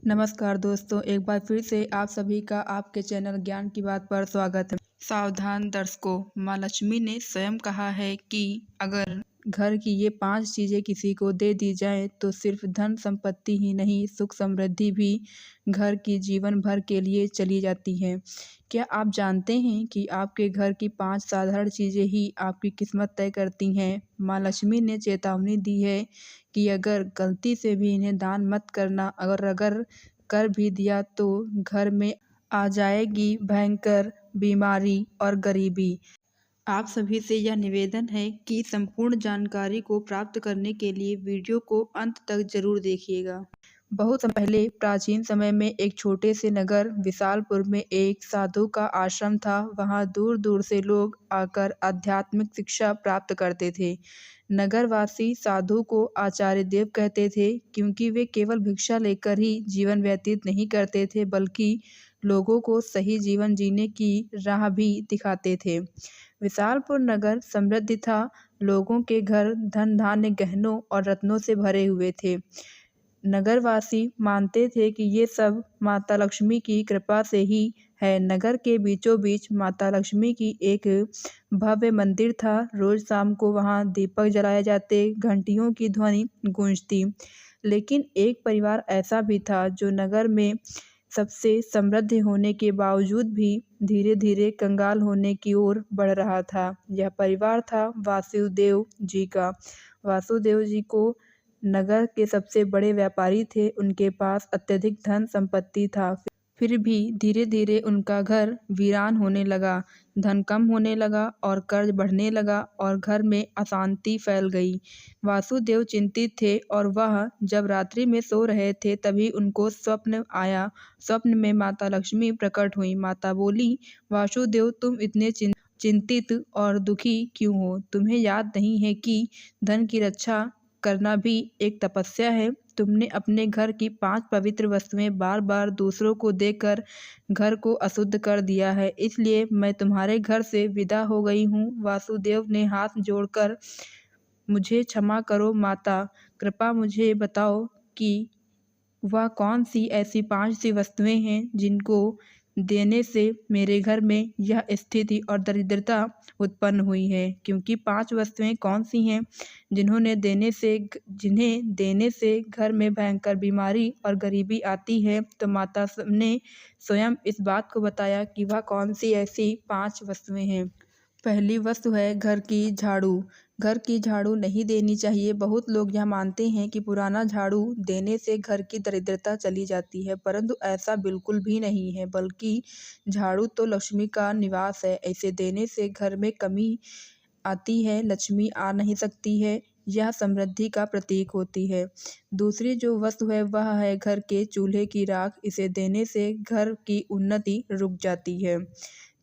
नमस्कार दोस्तों, एक बार फिर से आप सभी का आपके चैनल ज्ञान की बात पर स्वागत है। सावधान दर्शकों, माँ लक्ष्मी ने स्वयं कहा है कि अगर घर की ये 5 चीज़ें किसी को दे दी जाएं तो सिर्फ धन संपत्ति ही नहीं, सुख समृद्धि भी घर की जीवन भर के लिए चली जाती है। क्या आप जानते हैं कि आपके घर की 5 साधारण चीज़ें ही आपकी किस्मत तय करती हैं? माँ लक्ष्मी ने चेतावनी दी है कि अगर गलती से भी इन्हें दान मत करना, अगर कर भी दिया तो घर में आ जाएगी भयंकर बीमारी और गरीबी। आप सभी से यह निवेदन है कि संपूर्ण जानकारी को प्राप्त करने के लिए वीडियो को अंत तक जरूर देखिएगा। बहुत समय पहले प्राचीन समय में एक छोटे से नगर विशालपुर में एक साधु का आश्रम था। वहाँ दूर दूर से लोग आकर आध्यात्मिक शिक्षा प्राप्त करते थे। नगरवासी साधु को आचार्य देव कहते थे, क्योंकि वे केवल भिक्षा लेकर ही जीवन व्यतीत नहीं करते थे, बल्कि लोगों को सही जीवन जीने की राह भी दिखाते थे। विशालपुर नगर समृद्ध था। लोगों के घर धन धान्य, गहनों और रत्नों से भरे हुए थे। नगरवासी मानते थे कि ये सब माता लक्ष्मी की कृपा से ही है। नगर के बीचों बीच माता लक्ष्मी की एक भव्य मंदिर था। रोज शाम को वहाँ दीपक जलाए जाते, घंटियों की ध्वनि गूंजती। लेकिन एक परिवार ऐसा भी था जो नगर में सबसे समृद्ध होने के बावजूद भी धीरे धीरे कंगाल होने की ओर बढ़ रहा था। यह परिवार था वासुदेव जी का। वासुदेव जी को नगर के सबसे बड़े व्यापारी थे। उनके पास अत्यधिक धन संपत्ति था। फिर भी धीरे धीरे उनका घर वीरान होने लगा। धन कम होने लगा और कर्ज बढ़ने लगा और घर में अशांति फैल गई। वासुदेव चिंतित थे और वह जब रात्रि में सो रहे थे तभी उनको स्वप्न आया। स्वप्न में माता लक्ष्मी प्रकट हुई। माता बोली, वासुदेव, तुम इतने चिंतित और दुखी क्यों हो? तुम्हें याद नहीं है कि धन की रक्षा करना भी एक तपस्या है? तुमने अपने घर की 5 पवित्र वस्तुएं बार बार दूसरों को देकर घर को अशुद्ध कर दिया है, इसलिए मैं तुम्हारे घर से विदा हो गई हूँ। वासुदेव ने हाथ जोड़कर, मुझे क्षमा करो माता, कृपा मुझे बताओ कि वह कौन सी ऐसी 5 सी वस्तुएं हैं जिनको देने से मेरे घर में यह स्थिति और दरिद्रता उत्पन्न हुई है। क्योंकि 5 वस्तुएं कौन सी हैं जिन्हें देने से घर में भयंकर बीमारी और गरीबी आती है। तो माता ने स्वयं इस बात को बताया कि वह कौन सी ऐसी 5 वस्तुएं हैं। पहली वस्तु है घर की झाड़ू। घर की झाड़ू नहीं देनी चाहिए। बहुत लोग यह मानते हैं कि पुराना झाड़ू देने से घर की दरिद्रता चली जाती है, परंतु ऐसा बिल्कुल भी नहीं है, बल्कि झाड़ू तो लक्ष्मी का निवास है। ऐसे देने से घर में कमी आती है, लक्ष्मी आ नहीं सकती है। यह समृद्धि का प्रतीक होती है। दूसरी जो वस्तु है वह है घर के चूल्हे की राख। इसे देने से घर की उन्नति रुक जाती है।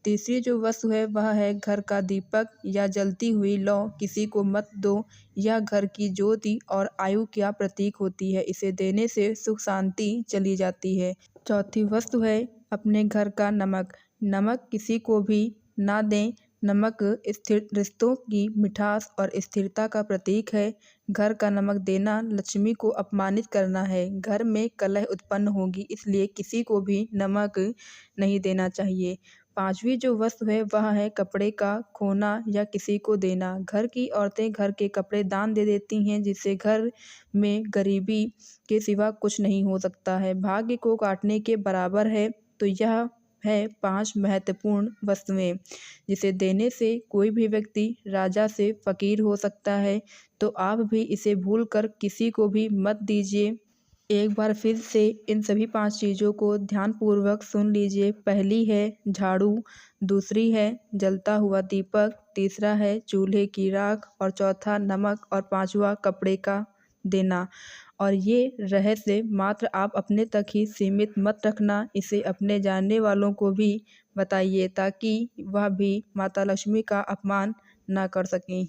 तीसरी जो वस्तु है वह है घर का दीपक या जलती हुई लौ। किसी को मत दो। यह घर की ज्योति और आयु का प्रतीक होती है। इसे देने से सुख शांति चली जाती है। चौथी वस्तु है अपने घर का नमक। नमक किसी को भी ना दें। नमक स्थिर रिश्तों की मिठास और स्थिरता का प्रतीक है। घर का नमक देना लक्ष्मी को अपमानित करना है। घर में कलह उत्पन्न होगी, इसलिए किसी को भी नमक नहीं देना चाहिए। 5वीं जो वस्तु है वह है कपड़े का खोना या किसी को देना। घर की औरतें घर के कपड़े दान दे देती हैं, जिससे घर में गरीबी के सिवा कुछ नहीं हो सकता है। भाग्य को काटने के बराबर है। तो यह है 5 महत्वपूर्ण वस्तुएं, जिसे देने से कोई भी व्यक्ति राजा से फकीर हो सकता है। तो आप भी इसे भूलकर किसी को भी मत दीजिए। एक बार फिर से इन सभी 5 चीज़ों को ध्यानपूर्वक सुन लीजिए। पहली है झाड़ू, दूसरी है जलता हुआ दीपक, तीसरा है चूल्हे की राख और चौथा नमक और 5वां कपड़े का देना। और ये रहस्य मात्र आप अपने तक ही सीमित मत रखना, इसे अपने जानने वालों को भी बताइए ताकि वह भी माता लक्ष्मी का अपमान ना कर सकें।